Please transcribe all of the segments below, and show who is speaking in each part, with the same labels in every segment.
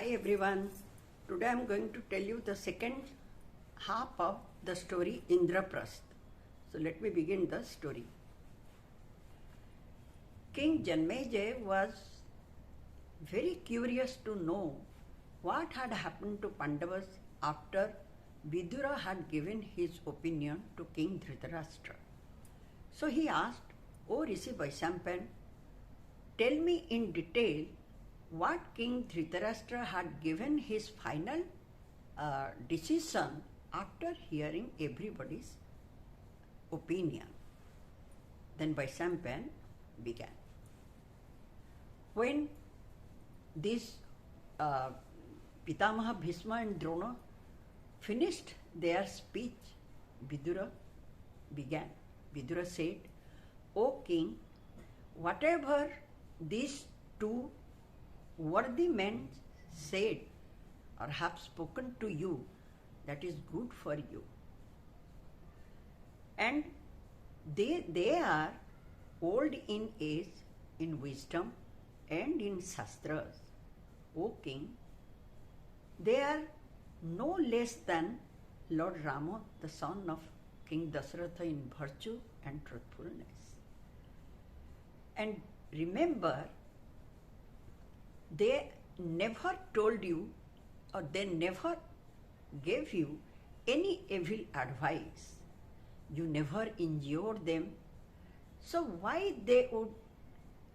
Speaker 1: Hi everyone. Today I am going to tell you the second half of the story Indraprastha. So let me begin the story. King Janmejaya was very curious to know what had happened to Pandavas after Vidura had given his opinion to King Dhritarastra. So he asked, "O Rishi Vaishyampayan, tell me in detail what King Dhritarastra had given his final decision after hearing everybody's opinion." Then Vaishyampayan began. When these Pitamaha Bhishma and Drona finished their speech, Vidura began. Vidura said, "O king, whatever these two worthy men said or have spoken to you, that is good for you. And they are old in age, in wisdom, and in Shastras. O king, they are no less than Lord Rama, the son of King Dasharatha, in virtue and truthfulness. And remember, they never told you or they never gave you any evil advice. You never injured them. So why they would,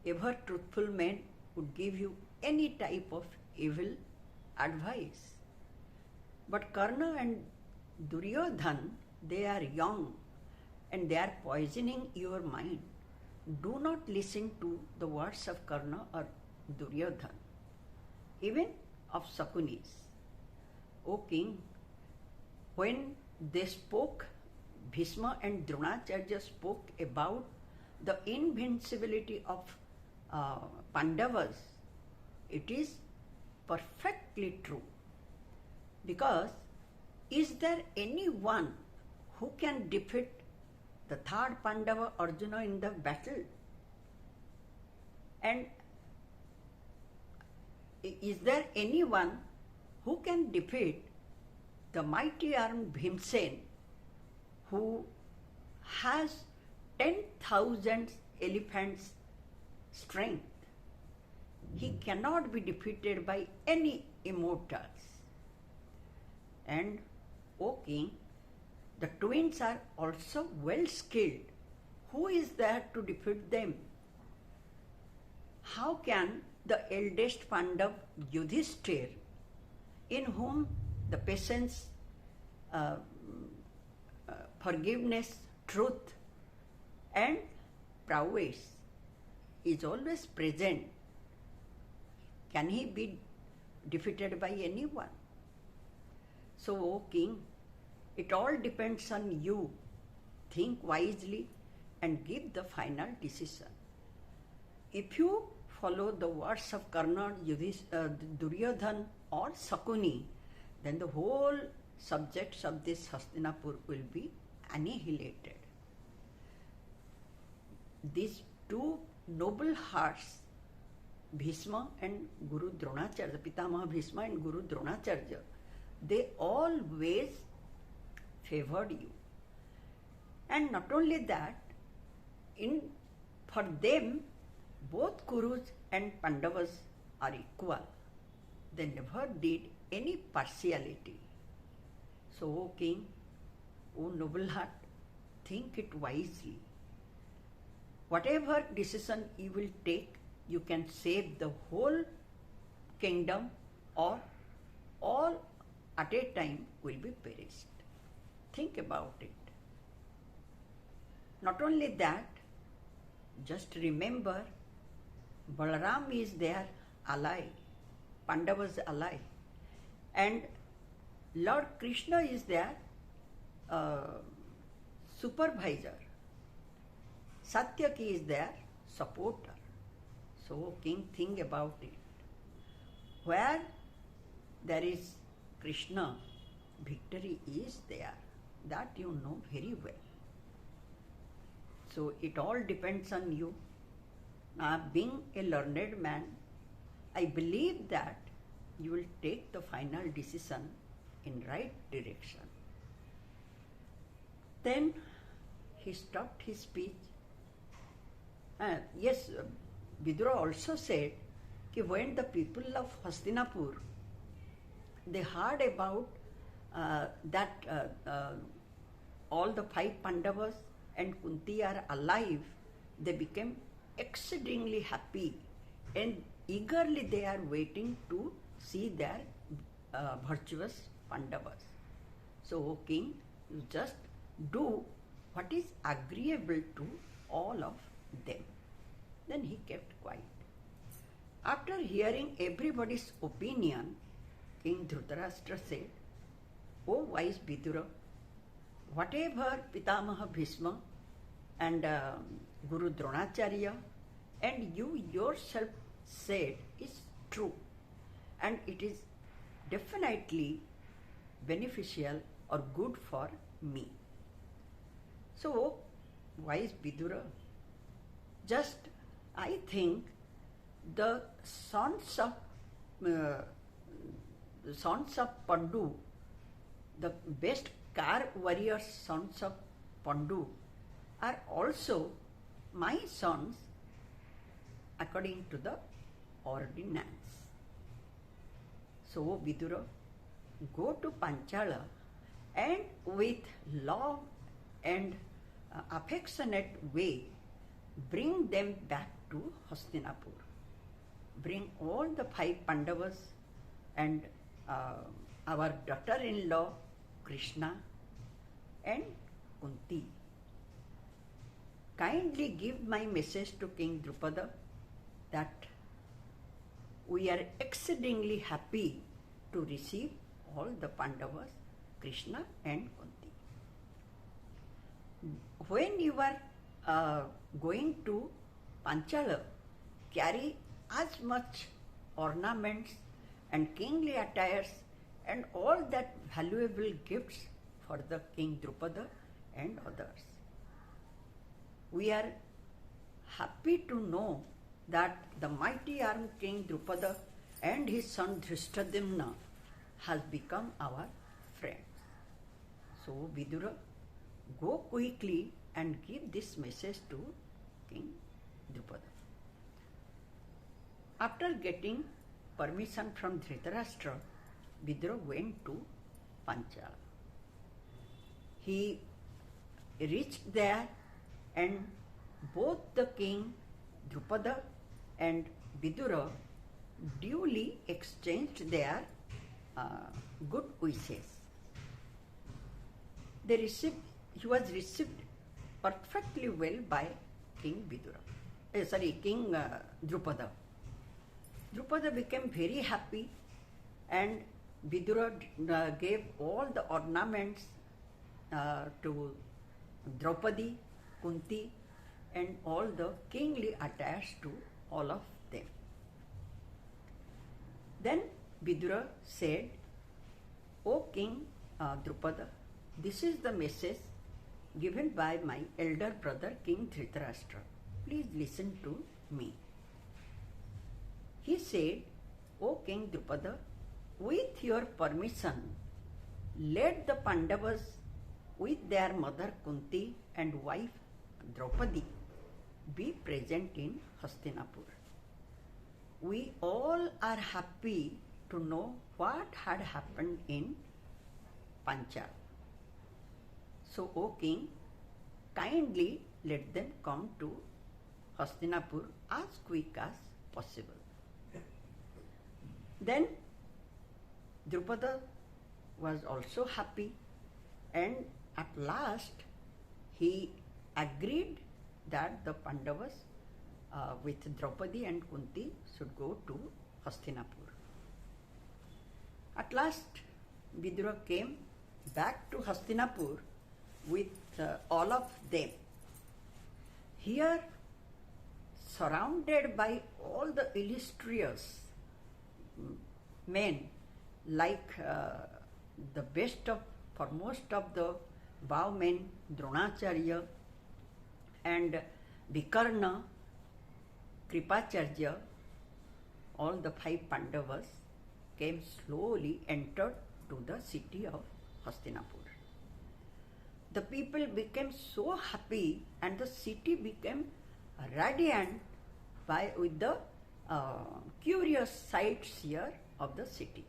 Speaker 1: ever truthful men would give you any type of evil advice? But Karna and Duryodhan, they are young and they are poisoning your mind. Do not listen to the words of Karna or Duryodhan, even of Shakunis. O king, when they spoke, Bhishma and Dronacharya spoke about the invincibility of Pandavas, it is perfectly true. Because is there anyone who can defeat the third Pandava, Arjuna, in the battle? And is there anyone who can defeat the mighty armed Bhimsen, who has 10,000 elephants' strength? He cannot be defeated by any immortals. And, O king, the twins are also well skilled. Who is there to defeat them? How can the eldest Pandava Yudhishthir, in whom the patience, forgiveness, truth, and prowess is always present, can he be defeated by anyone? So, O king, it all depends on you. Think wisely and give the final decision. If you follow the words of Karna, Duryodhan, or Shakuni, then the whole subjects of this Hastinapur will be annihilated. These two noble hearts, Bhishma and Guru Dronacharya, Pitamaha Bhishma and Guru Dronacharya, they always favored you. And not only that, for them, both Kurus and Pandavas are equal. They never did any partiality. So, O king, O noble heart, think it wisely. Whatever decision you will take, you can save the whole kingdom, or all at a time will be perished. Think about it. Not only that, just remember, Balaram is their ally, Pandava's ally, and Lord Krishna is their supervisor. Satyaki is their supporter. So, king, think about it. Where there is Krishna, victory is there. That you know very well. So it all depends on you. Being a learned man, I believe that you will take the final decision in right direction. Then he stopped his speech. Yes, Vidura also said that when the people of Hastinapur, they heard about that all the 5 Pandavas and Kunti are alive, they became exceedingly happy and eagerly they are waiting to see their virtuous Pandavas. So, O king, you just do what is agreeable to all of them. Then he kept quiet. After hearing everybody's opinion, King Dhritarastra said, O wise Vidura, whatever Pitamaha Bhishma and Guru Dronacharya and you yourself said is true, and it is definitely beneficial or good for me. So, wise Vidura, just I think the sons of Pandu, the best car warriors sons of Pandu, are also my sons according to the ordinance. So, Vidura, go to Panchala and with love and affectionate way bring them back to Hastinapur. Bring all the 5 Pandavas and our daughter-in-law Krishna and Kunti. Kindly give my message to King Drupada that we are exceedingly happy to receive all the Pandavas, Krishna and Kunti. When you are going to Panchala, carry as much ornaments and kingly attires and all that valuable gifts for the King Drupada and others. We are happy to know that the mighty armed King Drupada and his son Dhrishtadyumna has become our friends. So, Vidura, go quickly and give this message to King Drupada. After getting permission from Dhritarastra, Vidura went to Panchala. He reached there and both the king Drupada and Vidura duly exchanged their good wishes. He was received perfectly well by King King Drupada. Drupada became very happy and Vidura gave all the ornaments to Draupadi, Kunti and all the kingly attires to all of them. Then Vidura said, O King Drupada, this is the message given by my elder brother King Dhritarastra. Please listen to me. He said, O King Drupada, with your permission, let the Pandavas with their mother Kunti and wife Draupadi be present in Hastinapur. We all are happy to know what had happened in Panchala. So, O King, kindly let them come to Hastinapur as quick as possible. Then Drupada was also happy and at last he agreed that the Pandavas with Draupadi and Kunti should go to Hastinapur. At last Vidura came back to Hastinapur with all of them. Here, surrounded by all the illustrious men, like the best of, foremost of the bowmen, Dronacharya and Vikarna, Kripacharya, all the 5 Pandavas, came slowly, entered to the city of Hastinapur. The people became so happy and the city became radiant with the curious sightseer of the city.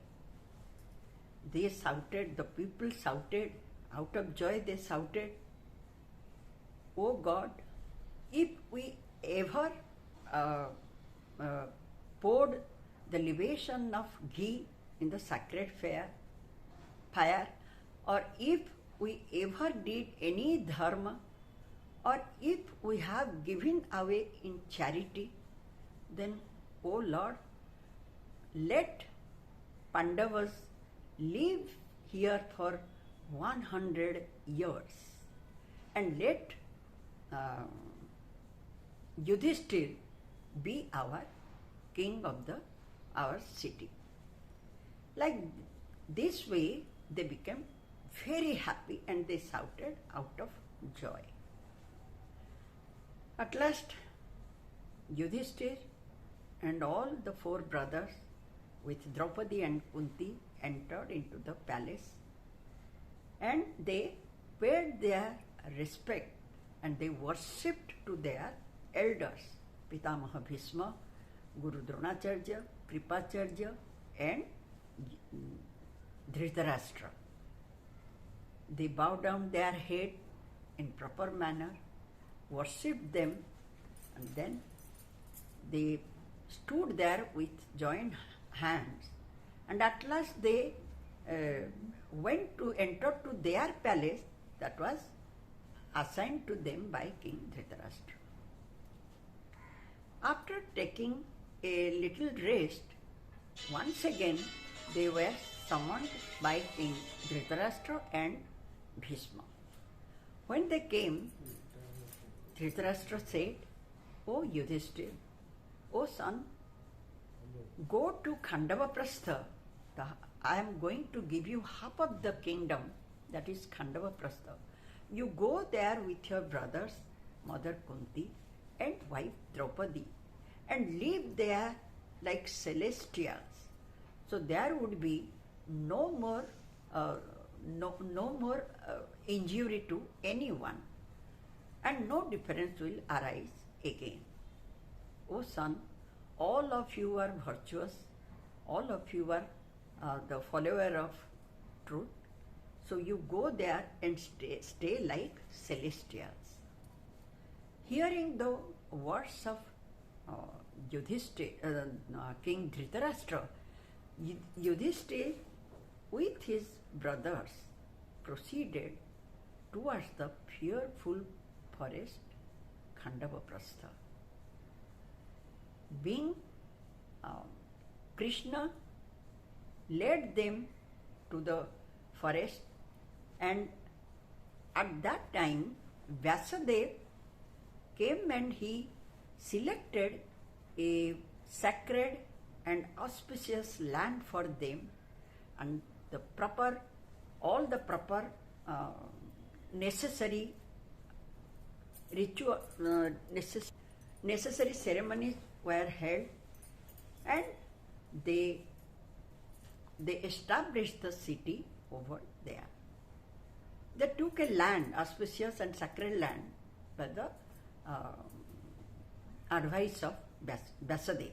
Speaker 1: They shouted, the people shouted, out of joy they shouted, "Oh God, if we ever poured the libation of ghee in the sacred fire, or if we ever did any dharma, or if we have given away in charity, then, O Lord, let Pandavas live here for 100 years, and let Yudhishthir be our king of our city." Like this way, they became very happy and they shouted out of joy. At last, Yudhishthir and all the four brothers with Draupadi and Kunti entered into the palace, and they paid their respect and they worshipped to their elders, Pitamaha Bhishma, Guru Dronacharya, Kripacharya and Dhritarastra. They bowed down their head in proper manner, worshipped them, and then they stood there with joined hands. And at last they entered to their palace that was assigned to them by King Dhritarastra. After taking a little rest, once again they were summoned by King Dhritarastra and Bhishma. When they came, Dhritarashtra said, "O Yudhishthir, O son, go to Khandavaprastha. I am going to give you half of the kingdom, that is Khandavaprastha. You go there with your brothers, mother Kunti and wife Draupadi, and live there like celestials. So there would be no more injury to anyone, and no difference will arise again. O son, all of you are virtuous, all of you are the follower of truth. So you go there and stay like celestials." Hearing the words of King Dhritarashtra, Yudhishthir with his brothers proceeded towards the fearful forest Khandavaprastha. Being Krishna led them to the forest, and at that time Vyasadeva came and he selected a sacred and auspicious land for them, and all the proper necessary ritual, necessary ceremonies were held, and they established the city over there. They took a land, auspicious and sacred land, by the advice of Vyasadeva.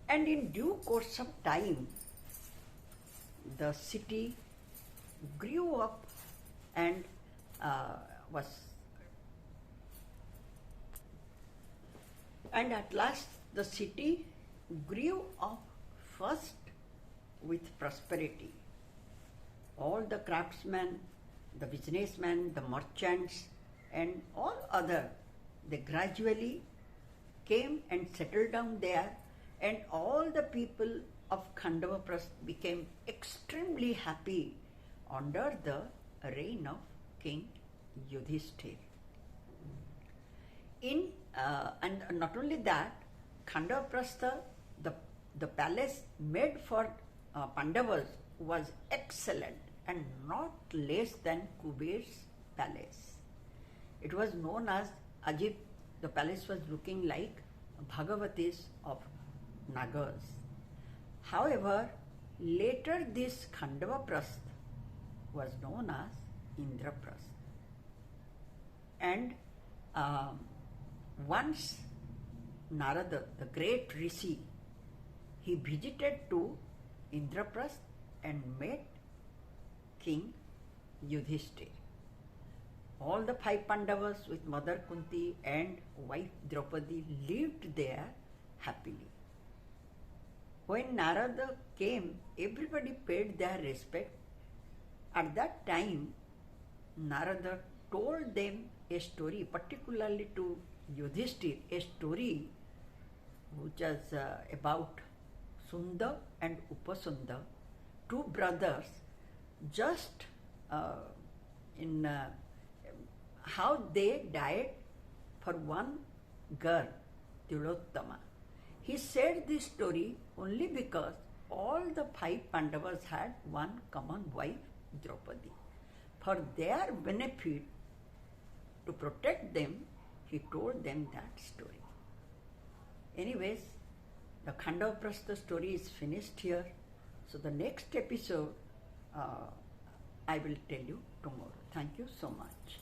Speaker 1: And in due course of time, the city grew up and and at last the city grew up first with prosperity. All the craftsmen, the businessmen, the merchants, and all other, they gradually came and settled down there, and all the people of Khandavaprastha became extremely happy under the reign of King Yudhishthir. And not only that, Khandavaprastha, the palace made for Pandavas was excellent and not less than Kuber's palace. It was known as if the palace was looking like Bhagavatis of Nagas. However, later this Khandavaprastha was known as Indraprastha. And once Narada, the great rishi, he visited to Indraprastha and met King Yudhishthir. All the 5 Pandavas with Mother Kunti and wife Draupadi lived there happily. When Narada came, everybody paid their respect. At that time, Narada told them a story, particularly to Yudhishthir, a story which was about Sundar and Upasundar, 2 brothers, just in how they died for one girl, Tilottama. He said this story only because all the 5 Pandavas had one common wife, Draupadi. For their benefit, to protect them, he told them that story. Anyways, the Khandavaprastha story is finished here. So the next episode I will tell you tomorrow. Thank you so much.